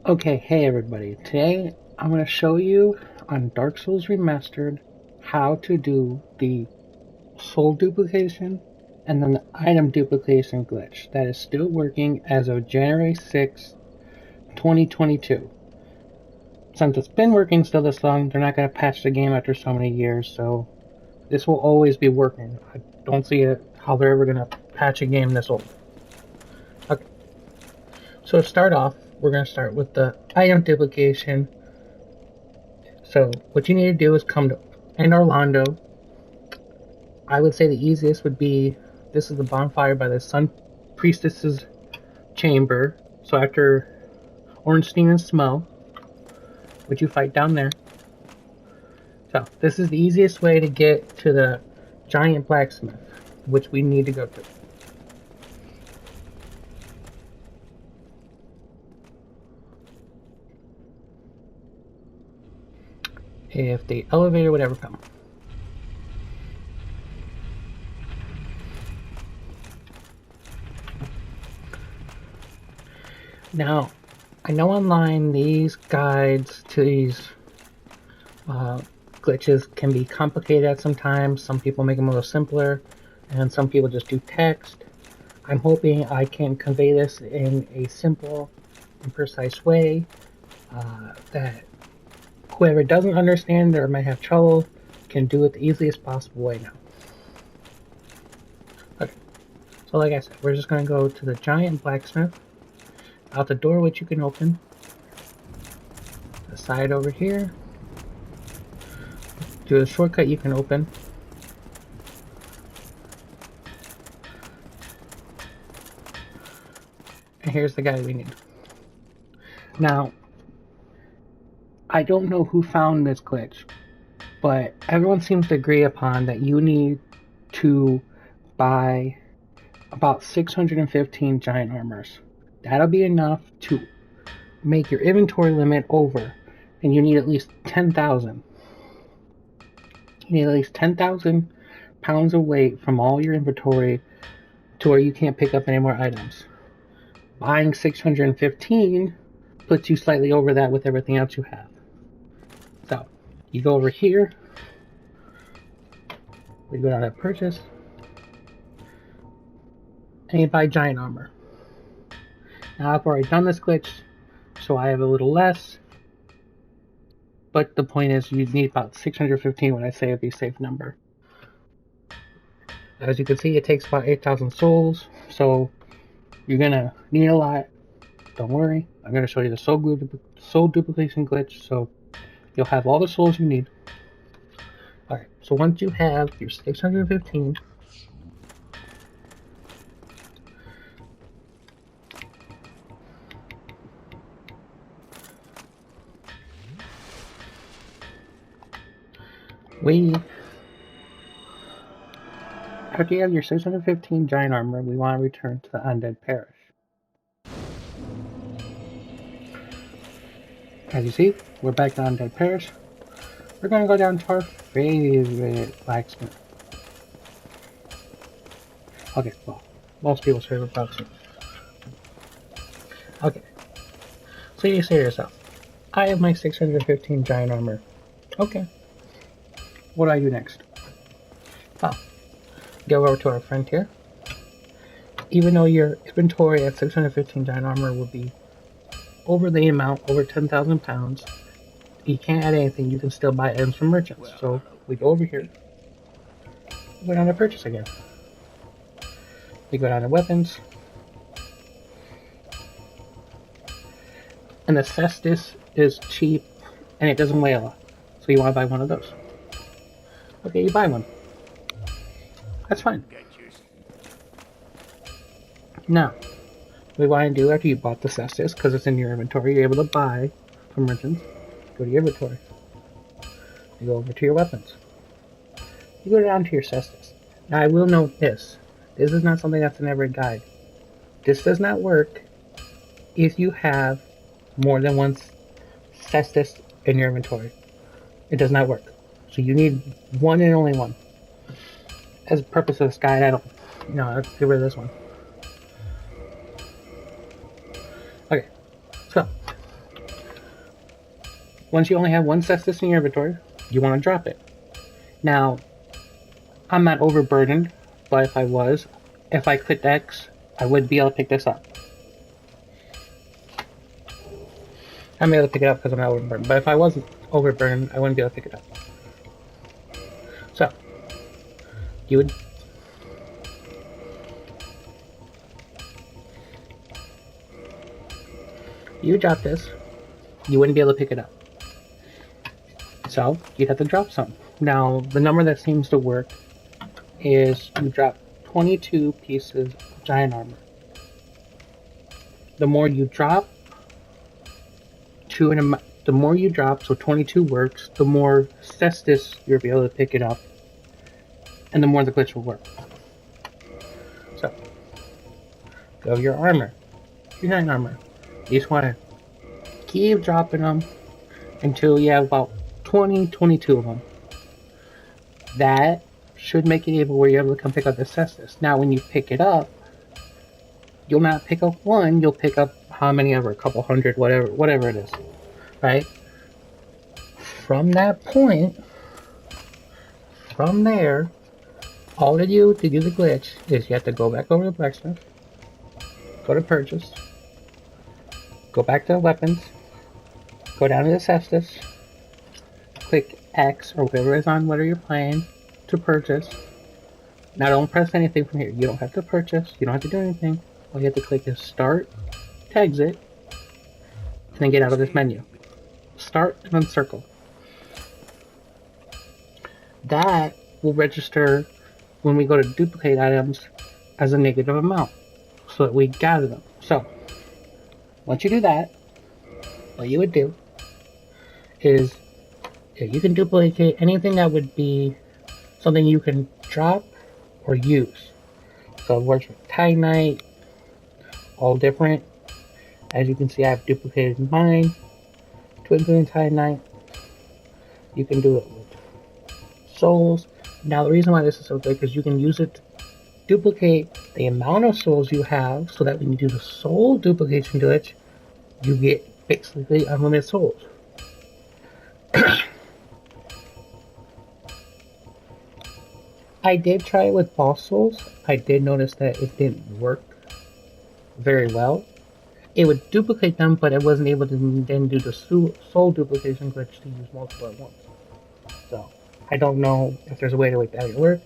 Okay, hey everybody. Today I'm going to show you on Dark Souls Remastered how to do the soul duplication and then the item duplication glitch that is still working as of January 6th, 2022. Since it's been working still this long, they're not going to patch the game after so many years, so this will always be working. I don't see how they're ever going to patch a game this old. Okay, so to start off, we're going to start with the item duplication. So what you need to do is come to Orlando. I would say the easiest would be, this is the bonfire by the Sun Priestess's chamber. So after Ornstein and Smell, which you fight down there. So this is the easiest way to get to the giant blacksmith, which we need to go to. If the elevator would ever come. Now, I know online these guides to these glitches can be complicated at some times. Some people make them a little simpler, and some people just do text. I'm hoping I can convey this in a simple and precise way that whoever doesn't understand or might have trouble can do it the easiest possible way now. Okay, so like I said, we're just going to go to the giant blacksmith. Out the door, which you can open. The side over here. Do the shortcut you can open. And here's the guy we need. Now, I don't know who found this glitch, but everyone seems to agree upon that you need to buy about 615 giant armors. That'll be enough to make your inventory limit over, and you need at least 10,000. You need at least 10,000 pounds of weight from all your inventory to where you can't pick up any more items. Buying 615 puts you slightly over that with everything else you have. So, you go over here, we go down to purchase, and you buy giant armor. Now I've already done this glitch, so I have a little less, but the point is you need about 615 when I say it'd be a safe number. As you can see, it takes about 8,000 souls, so you're gonna need a lot. Don't worry, I'm gonna show you the soul duplication glitch, so you'll have all the souls you need. Alright, so once you have your 615, after you have your 615 giant armor, we want to return to the Undead Parish. As you see, we're back to Undead Parish. We're going to go down to our favorite blacksmith. Okay, well, most people's favorite blacksmith. Okay, so you say to yourself, I have my 615 giant armor. Okay, what do I do next? Well, go over to our friend here. Even though your inventory at 615 giant armor will be over the amount, over 10,000 pounds, you can't add anything. You can still buy items from merchants. So we go over here. We go down to purchase again. We go down to weapons. And the cestus is cheap and it doesn't weigh a lot. So you want to buy one of those. Okay, you buy one. That's fine. Now, what we want to do after you bought the cestus, because it's in your inventory, you're able to buy from merchants. Go to your inventory. You go over to your weapons. You go down to your cestus. Now, I will note this. This is not something that's in every guide. This does not work if you have more than one cestus in your inventory. It does not work. So you need one and only one. As a purpose of this guide, let's get rid of this one. Okay, so Once you only have one cestus in your inventory, you want to drop it. Now, I'm not overburdened, but if I was, if I clicked X, I would be able to pick this up. I'm able to pick it up because I'm not overburdened, but if I wasn't overburdened, I wouldn't be able to pick it up. So, you drop this, you wouldn't be able to pick it up. So, you'd have to drop some. Now, the number that seems to work is you drop 22 pieces of giant armor. The more you drop, the more you drop, so 22 works, the more cestus you'll be able to pick it up, and the more the glitch will work. So, go your armor, your giant armor. You just want to keep dropping them until you have about 22 of them. That should make it able where you're able to come pick up the cestus. Now, when you pick it up, you'll not pick up one, you'll pick up how many ever, a couple hundred, whatever it is, right? From that point, from there, all to do the glitch is you have to go back over to blacksmith, go to purchase, go back to weapons, go down to the cestus, click X or whatever is on whatever you're playing to purchase. Now don't press anything from here. You don't have to purchase, you don't have to do anything. All you have to click is start to exit, and then get out of this menu. Start and then circle. That will register when we go to duplicate items as a negative amount, so that we gather them. So, once you do that, what you would do is you can duplicate anything that would be something you can drop or use. So it works with Titanite, all different. As you can see, I have duplicated mine, twinkling Titanite. You can do it with souls. Now the reason why this is so good is you can use it to duplicate the amount of souls you have, so that when you do the soul duplication glitch, you get basically unlimited souls. I did try it with boss souls. I did notice that it didn't work very well. It would duplicate them, but it wasn't able to then do the soul duplication glitch to use multiple at once. So, I don't know if there's a way to make that work.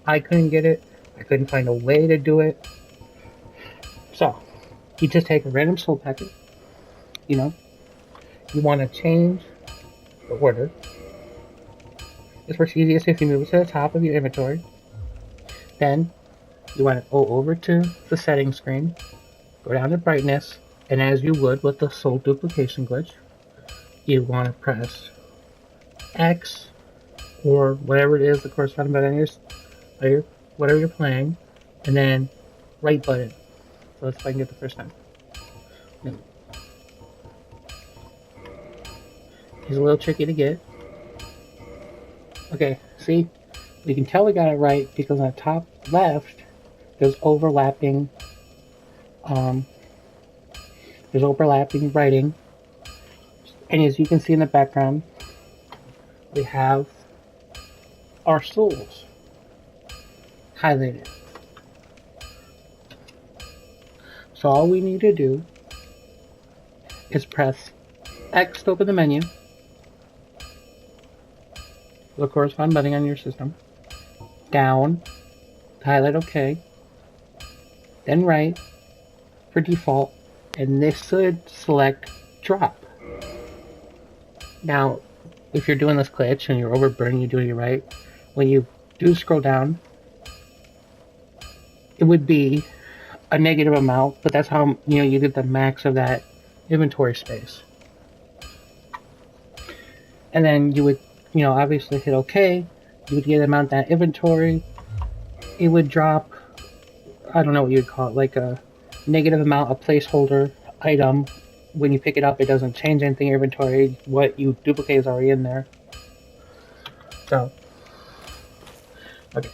I couldn't get it. I couldn't find a way to do it. So, you just take a random soul packet. You know, you want to change the order. This works easiest if you move it to the top of your inventory. Then, you want to go over to the settings screen, go down to brightness, and as you would with the soul duplication glitch, you want to press X or whatever it is, the corresponding button on whatever you're playing, and then right button. So let's see if I can get the first time. It's a little tricky to get. Okay, see? You can tell we got it right because on the top left, there's overlapping writing. And as you can see in the background, we have our souls highlighted. So all we need to do is press X to open the menu, the corresponding button on your system, down to highlight OK, then right for default, and this should select drop. Now, if you're doing this glitch and you're overburning, you're doing it right, when you do scroll down, it would be a negative amount, but that's how you get the max of that inventory space. And then you would obviously hit OK. You would get the amount of that inventory. It would drop, I don't know what you'd call it, like a negative amount, a placeholder item. When you pick it up, it doesn't change anything in your inventory. What you duplicate is already in there. So, okay.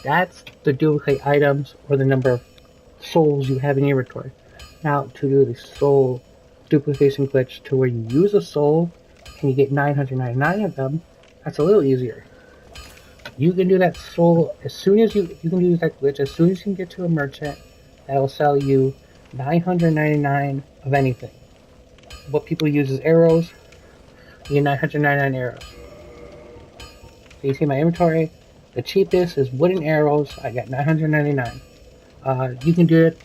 That's the duplicate items or the number of souls you have in your inventory. Now, to do the soul duplication glitch to where you use a soul and you get 999 of them, that's a little easier. You can do that soul as soon as you can use that glitch as soon as you can get to a merchant that'll sell you 999 of anything. What people use is arrows. You get 999 arrows. So you see my inventory. The cheapest is wooden arrows. I got 999. You can do it.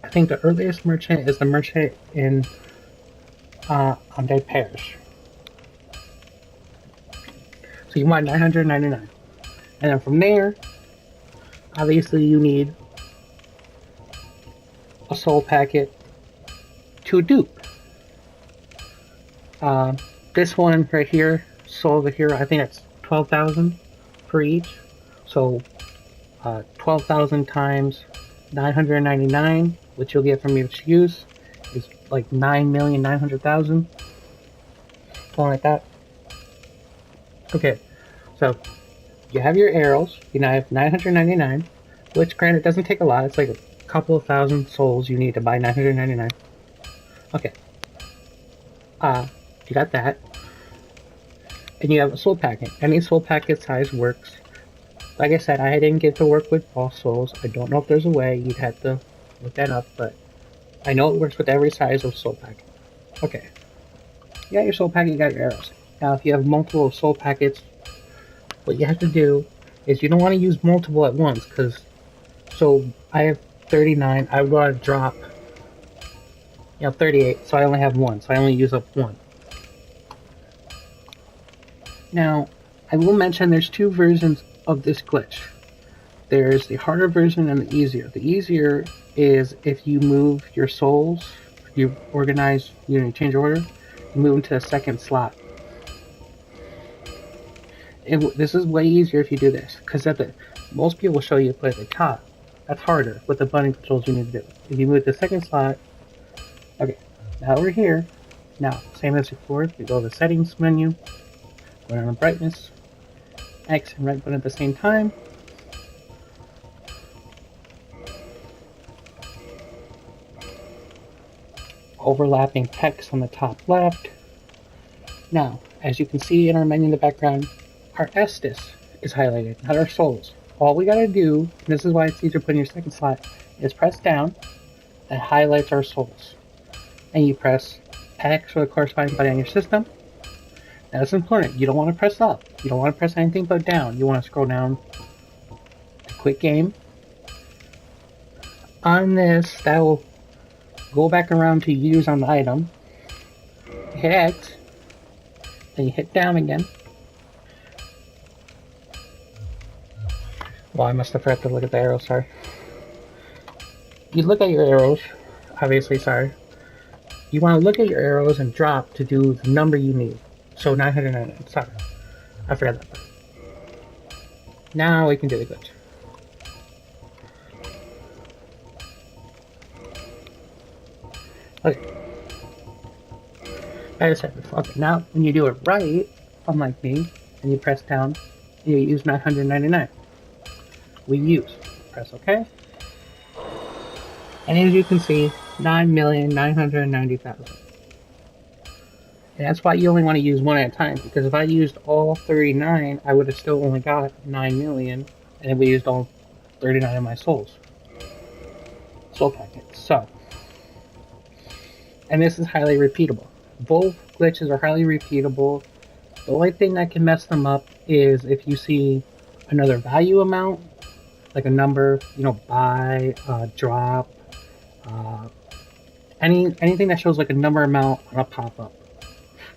I think the earliest merchant is the merchant in Undead Parish. So you want 999. And then from there, obviously you need a soul packet to dupe. This one right here, soul over here, I think that's 12,000 for each. So 12,000 times 999, which you'll get from each use, is like 9,900,000. Something like that. Okay, so you have your arrows. You now have 999, which granted doesn't take a lot. It's like a couple of thousand souls you need to buy 999. Okay. You got that. And you have a soul packet. Any soul packet size works. Like I said, I didn't get to work with all souls. I don't know if there's a way. You'd have to look that up, but I know it works with every size of soul packet. Okay. You got your soul packet, you got your arrows. Now, if you have multiple soul packets, what you have to do is you don't want to use multiple at once, because, so I have 39, I want to drop, 38, so I only have one, so I only use up one. Now, I will mention there's two versions of this glitch. There's the harder version and the easier. The easier is if you move your souls, you organize, you change order, you move into a second slot. This is way easier if you do this, because most people will show you to put it at the top. That's harder with the button controls you need to do. If you move to the second slot, okay, now we're here. Now, same as before, we go to the settings menu, go down to brightness, X and right button at the same time. Overlapping text on the top left. Now, as you can see in our menu in the background, our Estus is highlighted, not our souls. All we gotta do, and this is why it's easier to put in your second slot, is press down. That highlights our souls. And you press X for the corresponding button on your system. Now it's important, you don't want to press up. You don't want to press anything but down. You want to scroll down to quit game. On this, that will go back around to use on the item. You hit X, then you hit down again. Well, I must have forgot to look at the arrows, sorry. You look at your arrows, obviously, sorry. You want to look at your arrows and drop to do the number you need. So 999, sorry. I forgot that part. Now we can do the glitch. Okay. Like I said before, okay, now when you do it right, unlike me, and you press down, you use 999. We use. Press OK. And as you can see, 9,990,000. And that's why you only want to use one at a time, because if I used all 39, I would have still only got 9 million, and then we used all 39 of my soul packets. So, and this is highly repeatable. Both glitches are highly repeatable. The only thing that can mess them up is if you see another value amount, like a number, buy, drop, anything that shows like a number amount on a pop-up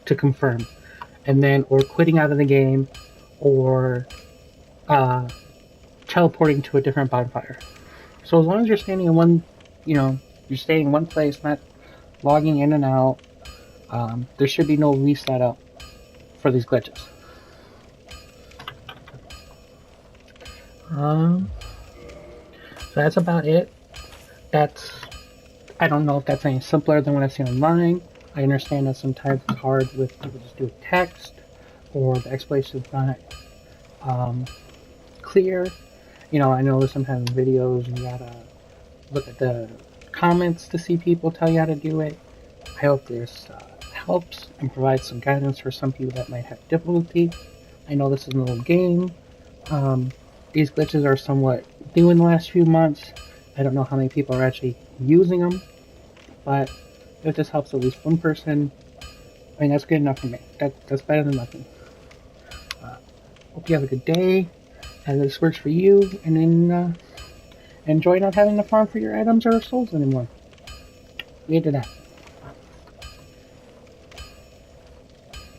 to confirm, and then or quitting out of the game, or teleporting to a different bonfire. So as long as you're standing in one, you're staying in one place, not logging in and out, there should be no reset up for these glitches. So that's about it. I don't know if that's any simpler than what I've seen online. I understand that sometimes it's hard with people just do text, or the explanation is not clear. I know there's sometimes videos and you gotta look at the comments to see people tell you how to do it. I hope this helps and provides some guidance for some people that might have difficulty. I know this is a little game. These glitches are somewhat new in the last few months. I don't know how many people are actually using them, but if this helps at least one person, I mean, that's good enough for me. That's better than nothing. Hope you have a good day, and this works for you, and then enjoy not having to farm for your items or souls anymore. Later that.